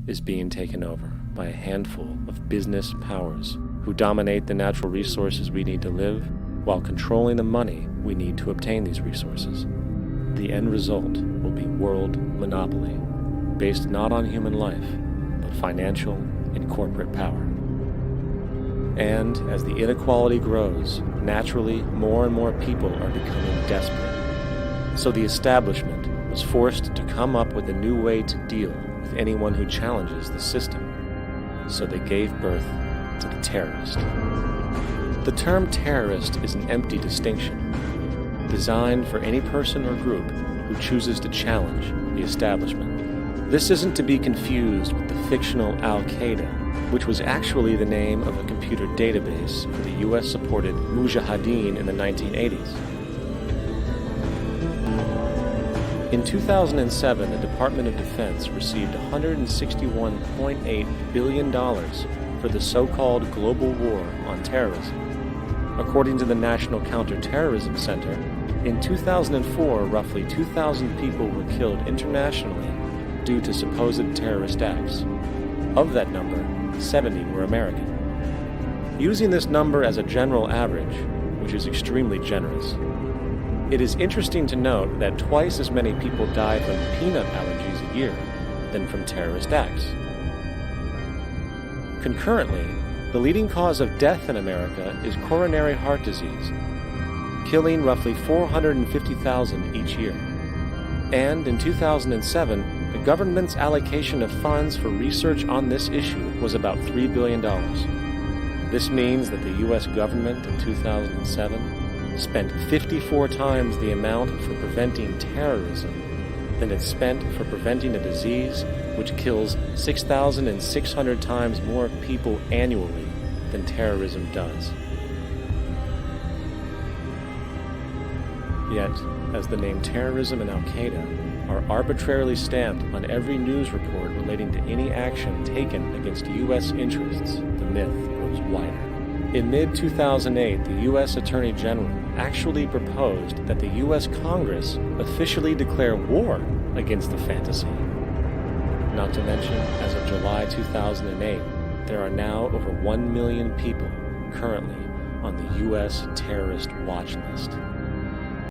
is being taken over by a handful of business powers who dominate the natural resources we need to live while controlling the money we need to obtain these resources. The end result will be world monopoly, based not on human life, but financial and corporate power. And as the inequality grows, naturally more and more people are becoming desperate. So the establishment was forced to come up with a new way to deal with anyone who challenges the system. So they gave birth to the terrorist. The term terrorist is an empty distinction, designed for any person or group who chooses to challenge the establishment. This isn't to be confused with the fictional Al-Qaeda, which was actually the name of a computer database for the US-supported Mujahideen in the 1980s. In 2007, the Department of Defense received $161.8 billion for the so-called global war on terrorism. According to the National Counterterrorism Center, in 2004, roughly 2,000 people were killed internationally due to supposed terrorist acts. Of that number, 70 were American. Using this number as a general average, which is extremely generous, it is interesting to note that twice as many people die from peanut allergies a year than from terrorist acts. Concurrently, the leading cause of death in America is coronary heart disease, killing roughly 450,000 each year. And in 2007, the government's allocation of funds for research on this issue was about $3 billion. This means that the U.S. government in 2007 spent 54 times the amount for preventing terrorism than it spent for preventing a disease which kills 6,600 times more people annually than terrorism does. Yet, as the name terrorism and Al-Qaeda are arbitrarily stamped on every news report relating to any action taken against U.S. interests, the myth grows wider. In mid-2008, the U.S. Attorney General actually proposed that the U.S. Congress officially declare war against the fantasy. Not to mention, as of July 2008, there are now over 1 million people currently on the U.S. terrorist watch list.